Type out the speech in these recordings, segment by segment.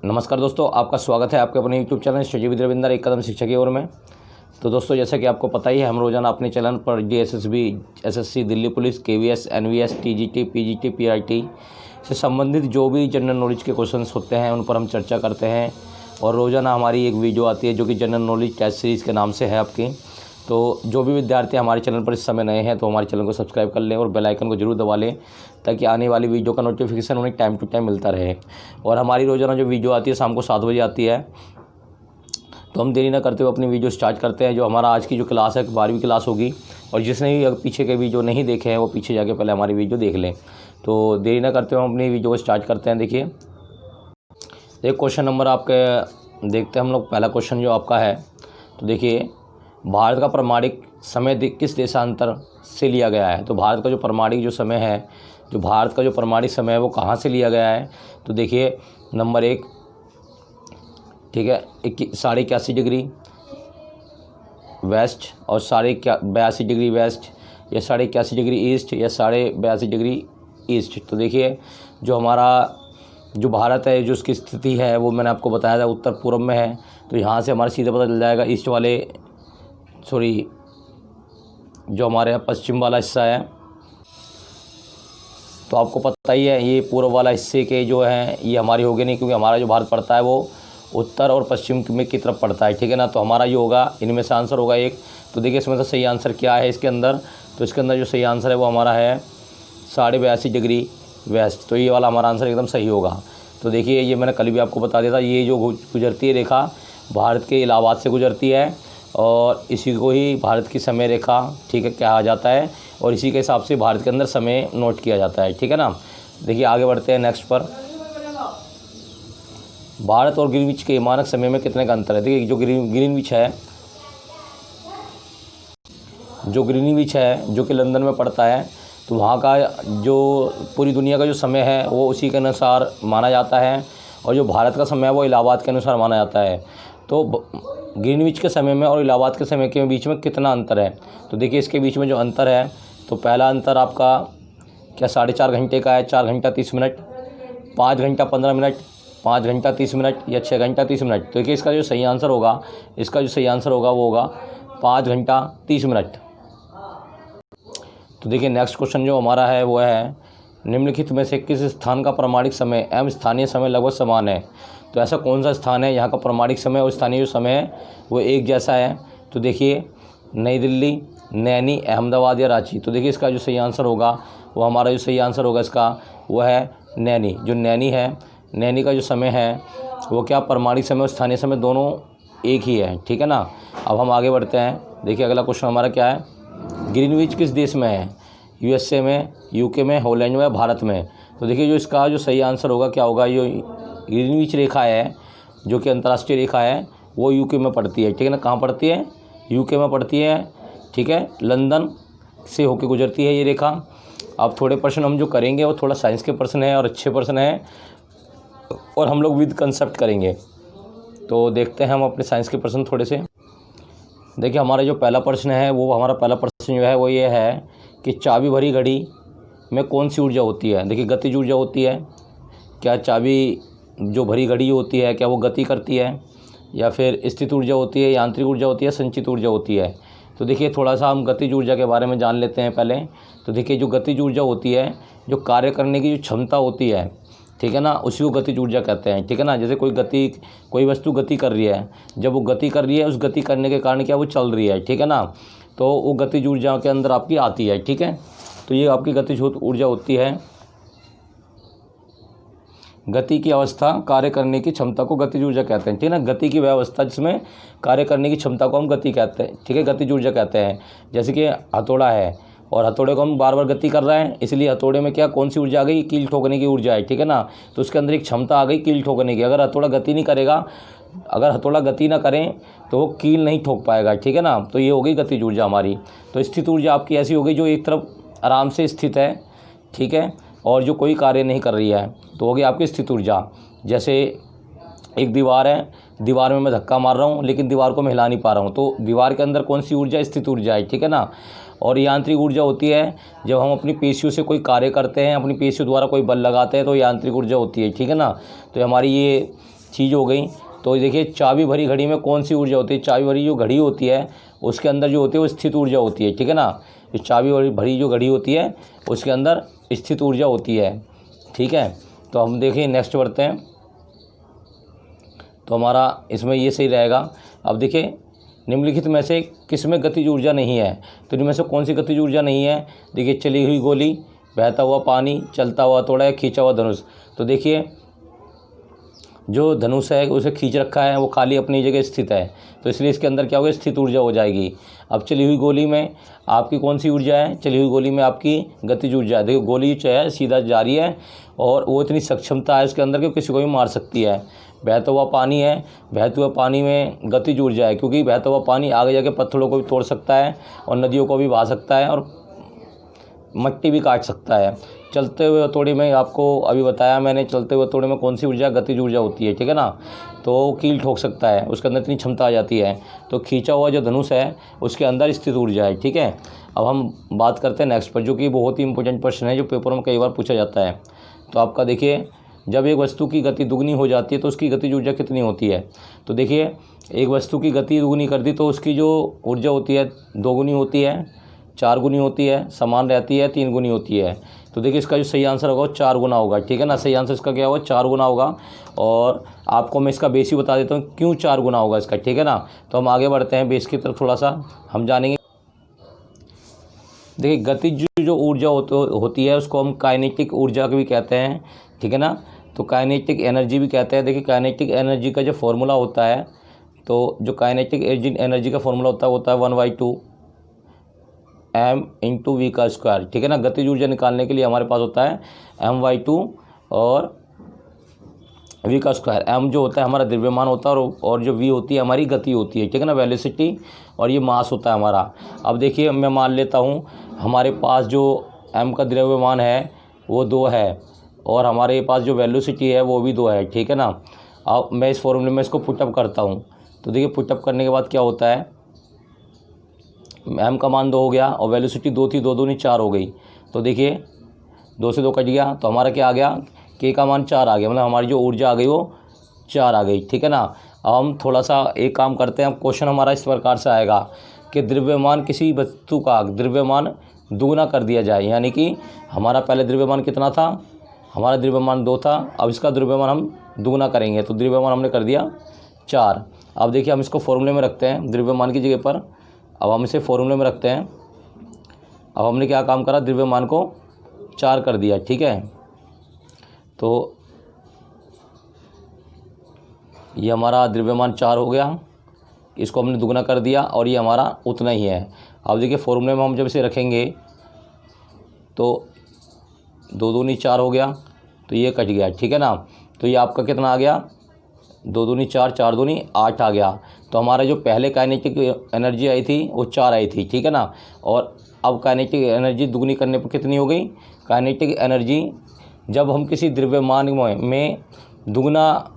नमस्कार दोस्तों, आपका स्वागत है आपके अपने YouTube channel study with Ravinder एक कदम शिक्षा की ओर में। तो दोस्तों, जैसा कि आपको पता ही है, हम रोज़ाना अपने चैनल पर DSSB, SSC, Delhi police, KVS, NVS, TGT, PGT, PIT से संबंधित जो भी जनरल नॉलेज के क्वेश्चंस होते हैं उन पर हम चर्चा करते हैं। और रोज़ाना हमारी एक वीडियो आती है जो कि जनरल नॉलेज टेस्ट सीरीज़ के नाम से है आपकी। तो जो भी विद्यार्थी हमारे चैनल पर इस समय नए हैं तो हमारे चैनल को सब्सक्राइब कर लें और बेल आइकन को जरूर दबा लें ताकि आने वाली वीडियो का नोटिफिकेशन उन्हें टाइम टू टाइम मिलता रहे। और हमारी रोज़ाना जो वीडियो आती है शाम को 7 बजे आती है। तो हम देरी ना करते हुए अपनी वीडियो स्टार्ट करते हैं। जो हमारा आज की जो क्लास है 12वीं क्लास होगी, और जिसने भी पीछे के वीडियो नहीं देखे हैं वो पीछे जाके पहले हमारी वीडियो देख लें। तो देरी ना करते हुए हम अपनी वीडियो को स्टार्ट करते हैं। देखिए, एक क्वेश्चन नंबर आपके देखते हैं हम लोग। पहला क्वेश्चन जो आपका है, तो देखिए, भारत का प्रमाणिक समय किस देशांतर से लिया गया है। तो भारत का जो प्रमाणिक जो समय है, जो भारत का जो प्रमाणिक समय है वो कहाँ से लिया गया है। तो देखिए, नंबर 1, ठीक है, 81.5 डिग्री वेस्ट और 82.5 डिग्री वेस्ट, या 81.5 डिग्री ईस्ट, या 82.5 डिग्री ईस्ट। तो देखिए, जो हमारा जो भारत है, जो उसकी स्थिति है वो मैंने आपको बताया था उत्तर पूर्व में है। तो यहाँ से हमारे सीधे पता चल जाएगा ईस्ट वाले, सॉरी, जो हमारे यहाँ पश्चिम वाला हिस्सा है। तो आपको पता ही है ये पूर्व वाला हिस्से के जो हैं ये हमारी होगी नहीं, क्योंकि हमारा जो भारत पड़ता है वो उत्तर और पश्चिम में की तरफ पड़ता है, ठीक है ना। तो हमारा ये होगा, इनमें से आंसर होगा एक। तो देखिए, इसमें से सही आंसर क्या है इसके अंदर। तो इसके अंदर जो सही आंसर है वो हमारा है 82.5 डिग्री वेस्ट। तो ये वाला हमारा आंसर एकदम सही होगा। तो देखिए, ये मैंने कल भी आपको बता दिया था, ये जो गुजरती है रेखा भारत के इलाहाबाद से गुजरती है, और इसी को ही भारत की समय रेखा, ठीक है, कहा जाता है। और इसी के हिसाब से भारत के अंदर समय नोट किया जाता है, ठीक है ना। देखिए, आगे बढ़ते हैं नेक्स्ट पर। भारत और ग्रीनविच के मानक समय में कितने का अंतर है। देखिए, जो ग्रीनविच है जो कि लंदन में पड़ता है, तो वहाँ का जो पूरी दुनिया का जो समय है वो उसी के अनुसार माना जाता है, और जो भारत का समय है वो इलाहाबाद के अनुसार माना जाता है। तो ग्रीनविच के समय में और इलाहाबाद के समय के बीच में कितना अंतर है। तो देखिए, इसके बीच में जो अंतर है, तो पहला अंतर आपका क्या 4.5 घंटे का है, 4 घंटा 30 मिनट, 5 घंटा 15 मिनट, 5 घंटा 30 मिनट, या 6 घंटा 30 मिनट। तो देखिए, इसका जो सही आंसर होगा वो होगा 5 घंटा 30 मिनट। तो देखिए, नेक्स्ट क्वेश्चन जो हमारा है वो है, निम्नलिखित में से किस स्थान का प्रमाणिक समय एवं स्थानीय समय लगभग समान है। तो ऐसा कौन सा स्थान है यहाँ का प्रमाणिक समय और स्थानीय जो समय है वो एक जैसा है। तो देखिए, नई दिल्ली, नैनी, अहमदाबाद या रांची। तो देखिए, इसका जो सही आंसर होगा वो हमारा जो सही आंसर होगा इसका वो है नैनी। जो नैनी है, नैनी का जो समय है वो क्या, प्रमाणिक समय और स्थानीय समय दोनों एक ही है, ठीक है ना। अब हम आगे बढ़ते हैं। देखिए, अगला क्वेश्चन हमारा क्या है, ग्रीनविच किस देश में है। यूएसए में, यूके में, हॉलैंड में, भारत में। तो देखिए, जो इसका जो सही आंसर होगा क्या होगा, ये ग्रीनविच रेखा है जो कि अंतर्राष्ट्रीय रेखा है वो यूके में पड़ती है, ठीक है ना। कहाँ पड़ती है, यूके में पड़ती है, ठीक है, लंदन से होकर गुजरती है ये रेखा। अब थोड़े प्रश्न हम जो करेंगे वो थोड़ा साइंस के प्रश्न है और अच्छे प्रश्न हैं, और हम लोग विद कंसेप्ट करेंगे। तो देखते हैं हम अपने साइंस के प्रश्न थोड़े से। देखिए, हमारा जो पहला प्रश्न है हमारा पहला प्रश्न जो है वो ये है कि चाबी भरी घड़ी में कौन सी ऊर्जा होती है। देखिए, गतिज ऊर्जा होती है। क्या चाबी जो भरी घड़ी होती है क्या वो गति करती है, या फिर स्थित ऊर्जा होती है, यांत्रिक ऊर्जा होती है, संचित ऊर्जा होती है। तो देखिए, थोड़ा सा हम गतिज ऊर्जा के बारे में जान लेते हैं पहले। तो देखिए, जो गतिज ऊर्जा होती है, जो कार्य करने की जो क्षमता होती है, ठीक है ना, उसी को गतिज ऊर्जा कहते हैं, ठीक है ना। जैसे कोई वस्तु गति कर रही है, जब वो गति कर रही है उस गति करने के कारण क्या वो चल रही है, ठीक है ना। तो वो गतिज ऊर्जा के अंदर आपकी आती है, ठीक है। तो ये आपकी गतिज ऊर्जा होती है। गति की अवस्था, कार्य करने की क्षमता को गतिज ऊर्जा कहते हैं, ठीक है ना। गति की व्यवस्था जिसमें कार्य करने की क्षमता को हम गति कहते हैं, ठीक है, गतिज ऊर्जा कहते हैं। जैसे कि हथौड़ा है और हथौड़े को हम बार बार गति कर रहे हैं, इसलिए हथौड़े में क्या कौन सी ऊर्जा आ गई, कील ठोकने की ऊर्जा है, ठीक है ना। तो उसके अंदर एक क्षमता आ गई कील ठोकने की। अगर हथौड़ा गति नहीं करेगा, अगर हथौड़ा गति ना करें तो वो कील नहीं ठोक पाएगा, ठीक है ना। तो ये हो गई गतिज ऊर्जा हमारी। तो स्थित ऊर्जा आपकी ऐसी हो गई जो एक तरफ आराम से स्थित है, ठीक है, और जो कोई कार्य नहीं कर रही है, तो होगी आपकी स्थित ऊर्जा। जैसे एक दीवार है, दीवार में मैं धक्का मार रहा हूँ लेकिन दीवार को मैं हिला नहीं पा रहा हूँ, तो दीवार के अंदर कौन सी ऊर्जा, स्थित ऊर्जा है, ठीक है ना। और यांत्रिक ऊर्जा होती है जब हम अपनी पेशियों से कोई कार्य करते हैं, अपनी पेशियों द्वारा कोई बल लगाते हैं, तो यांत्रिक ऊर्जा होती है, ठीक है ना। तो हमारी ये चीज़ हो गई। तो देखिए चाबी भरी घड़ी में कौन सी ऊर्जा होती है, चाबी भरी जो घड़ी होती है उसके अंदर जो होती है वो स्थित ऊर्जा होती है, ठीक है ना। ये चाबी भरी जो घड़ी होती है उसके अंदर स्थित ऊर्जा होती है, ठीक है। तो हम देखिए नेक्स्ट बढ़ते हैं। तो हमारा इसमें ये सही रहेगा। अब देखिए निम्नलिखित में से किस में गतिज ऊर्जा नहीं है, तो इनमें से कौन सी गतिज ऊर्जा नहीं है। देखिए चली हुई गोली, बहता हुआ पानी, चलता हुआ तोड़ा या खींचा हुआ धनुष। तो देखिए जो धनुष है उसे खींच रखा है, वो खाली अपनी जगह स्थित है, तो इसलिए इसके अंदर क्या होगा, स्थित ऊर्जा हो जाएगी। अब चली हुई गोली में आपकी कौन सी ऊर्जा है, चली हुई गोली में आपकी गतिज ऊर्जा है। देखो गोली जो है सीधा जा रही है और वो इतनी सक्षमता है उसके अंदर कि किसी को भी मार सकती है। बहता हुआ पानी है, बहते हुए पानी में गतिज ऊर्जा है, क्योंकि बहता हुआ पानी आगे जाके पत्थरों को भी तोड़ सकता है और नदियों को भी बहा सकता है और मट्टी भी काट सकता है। चलते हुए हथौड़े में आपको अभी बताया मैंने, चलते हुए हथौड़े में कौन सी ऊर्जा, गतिज ऊर्जा होती है, ठीक है ना। तो कील ठोक सकता है, उसके अंदर इतनी क्षमता आ जाती है। तो खींचा हुआ जो धनुष है उसके अंदर स्थित ऊर्जा है, ठीक है। अब हम बात करते हैं नेक्स्ट पर, जो कि बहुत ही इंपॉर्टेंट प्रश्न है जो पेपर में कई बार पूछा जाता है। तो आपका देखिए जब एक वस्तु की गति दुगनी हो जाती है तो उसकी गतिज ऊर्जा कितनी होती है। तो देखिए एक वस्तु की गति दुगनी कर दी तो उसकी जो ऊर्जा होती है 2 गुनी होती है, 4 गुनी होती है, समान रहती है, 3 गुनी होती है। तो देखिए इसका जो सही आंसर होगा वो 4 गुना होगा, ठीक है ना। सही आंसर इसका क्या होगा, 4 गुना होगा। और आपको मैं इसका बेस ही बता देता हूँ क्यों 4 गुना होगा इसका, ठीक है ना। तो हम आगे बढ़ते हैं बेस की तरफ, थोड़ा सा हम जानेंगे। देखिए गतिज जो ऊर्जा होती है उसको हम काइनेटिक ऊर्जा भी कहते हैं, ठीक है ना। तो काइनेटिक एनर्जी भी कहते हैं। देखिए काइनेटिक एनर्जी का जो फॉर्मूला होता है, तो जो काइनेटिक एनर्जी का फॉर्मूला होता है 1/2 m/v का स्क्वायर, ठीक है ना। गतिज ऊर्जा निकालने के लिए हमारे पास होता है m/2 और v का स्क्वायर। m जो होता है हमारा द्रव्यमान होता है और जो v होती है हमारी गति होती है, ठीक है ना, वेलोसिटी, और ये मास होता है हमारा। अब देखिए मैं मान लेता हूँ हमारे पास जो m का द्रव्यमान है वो 2 है और हमारे पास जो वेलोसिटी है वो भी 2 है, ठीक है ना। अब मैं इस फॉर्मूले में इसको पुटअप करता हूँ। तो देखिए पुटअप करने के बाद क्या होता है, m का मान 2 हो गया और वेलोसिटी 2 थी, 2 दूनी 4 हो गई। तो देखिए 2 से 2 कट गया, तो हमारा क्या आ गया, k का मान 4 आ गया, मतलब हमारी जो ऊर्जा आ गई वो 4 आ गई, ठीक है ना। अब हम थोड़ा सा एक काम करते हैं। क्वेश्चन हमारा इस प्रकार से आएगा कि द्रव्यमान किसी वस्तु का द्रव्यमान दुगना कर दिया जाए, यानी कि हमारा पहले द्रव्यमान कितना था, हमारा द्रव्यमान 2 था, अब इसका द्रव्यमान हम दुगना करेंगे, तो द्रव्यमान हमने कर दिया 4। अब देखिए हम इसको फॉर्मूले में रखते हैं द्रव्यमान की जगह पर। अब हम इसे फॉर्मूले में रखते हैं। अब हमने क्या काम करा, द्रव्यमान को 4 कर दिया, ठीक है। तो ये हमारा द्रव्यमान 4 हो गया, इसको हमने दुगना कर दिया और ये हमारा उतना ही है। अब देखिए फॉर्मूले में हम जब इसे रखेंगे तो 2 दूनी 4 हो गया, तो ये कट गया, ठीक है ना। तो ये आपका कितना आ गया, 2 दूनी 4, 4 दूनी 8 आ गया। तो हमारा जो पहले काइनेटिक एनर्जी आई थी वो 4 आई थी, ठीक है ना। और अब काइनेटिक एनर्जी दुगनी करने पर कितनी हो गई, काइनेटिक एनर्जी जब हम किसी द्रव्यमान में दुगना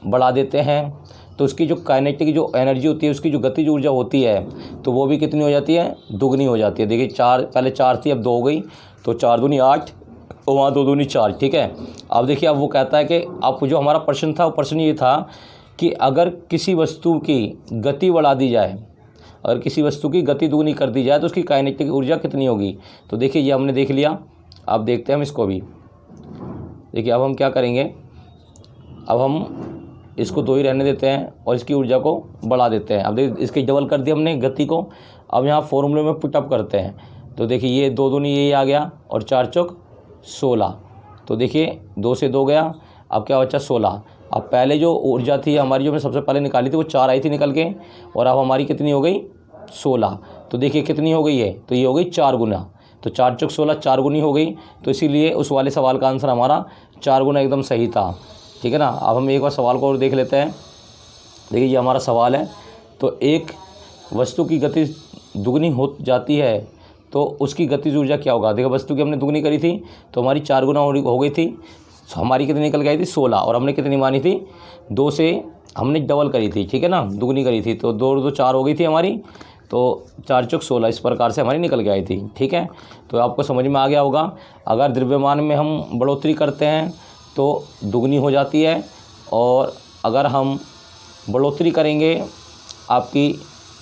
बढ़ा देते हैं तो उसकी जो काइनेटिक जो एनर्जी होती है, उसकी जो गतिज ऊर्जा होती है, तो वो भी कितनी हो जाती है, दुगनी हो जाती है। देखिए 4 पहले 4 थी, अब 2 हो गई, तो 4 दूनी 8 और वहाँ 2 दूनी 4, ठीक है। अब देखिए अब वो कहता है कि अब जो हमारा प्रश्न था वो प्रश्न ये था कि अगर किसी वस्तु की गति बढ़ा दी जाए, अगर किसी वस्तु की गति दुगनी कर दी जाए तो उसकी काइनेटिक ऊर्जा कितनी होगी। तो देखिए ये हमने देख लिया। अब देखते हैं हम इसको भी। देखिए अब हम क्या करेंगे, अब हम इसको 2 ही रहने देते हैं और इसकी ऊर्जा को बढ़ा देते हैं। अब देखिए इसकी डबल कर दी हमने गति को। अब यहाँ फॉर्मूले में पुटअप करते हैं। तो देखिए ये 2 दूनी यही आ गया और 4 चौक 16। तो देखिए 2 से 2 गया, अब क्या बचा 16। अब पहले जो ऊर्जा थी हमारी, जो हमने सबसे पहले निकाली थी, वो 4 आई थी निकल के, और अब हमारी कितनी हो गई 16। तो देखिए कितनी हो गई है, तो ये हो गई 4 गुना। तो 4 चौक 16 4 गुनी हो गई। तो इसीलिए उस वाले सवाल का आंसर हमारा 4 गुना एकदम सही था, ठीक है ना। अब हम एक बार सवाल को और देख लेते हैं। देखिए ये हमारा सवाल है। तो एक वस्तु की गति दुगनी हो जाती है तो उसकी गतिज ऊर्जा क्या होगा। देखो वस्तु की हमने दुगनी करी थी तो हमारी 4 गुना हो गई थी, हमारी कितनी निकल गई थी 16, और हमने कितनी मानी थी 2 से हमने डबल करी थी, ठीक है ना, दुगनी करी थी, तो 2 2 4 हो गई थी हमारी, तो 4 चौक 16 इस प्रकार से हमारी निकल के आई थी, ठीक है। तो आपको समझ में आ गया होगा। अगर द्रव्यमान में हम बढ़ोतरी करते हैं तो दुगनी हो जाती है, और अगर हम बढ़ोतरी करेंगे आपकी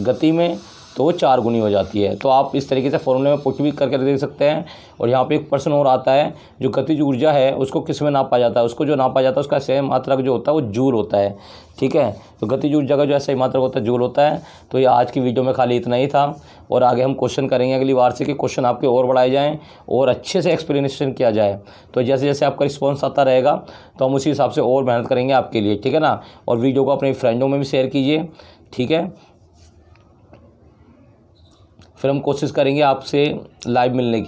गति में तो वो 4 गुनी हो जाती है। तो आप इस तरीके से फॉर्मूले में पुट भी करके देख सकते हैं। और यहाँ पे एक प्रश्न और आता है, जो गतिज ऊर्जा है उसको किस में नापा जाता है? उसको जो नापा जाता है उसका सही मात्रक जो होता है वो जूल होता है। ठीक है, तो गतिज ऊर्जा का जो सही मात्रक होता है जूल होता है। तो ये आज की वीडियो में खाली इतना ही था, और आगे हम क्वेश्चन करेंगे अगली बार से कि क्वेश्चन आपके और बढ़ाए जाएँ और अच्छे से एक्सप्लेनेशन किया जाए। तो जैसे जैसे आपका रिस्पॉन्स आता रहेगा तो हम उसी हिसाब से और मेहनत करेंगे आपके लिए। ठीक है ना, और वीडियो को अपने फ्रेंडों में भी शेयर कीजिए। ठीक है, फिर हम कोशिश करेंगे आपसे लाइव मिलने की।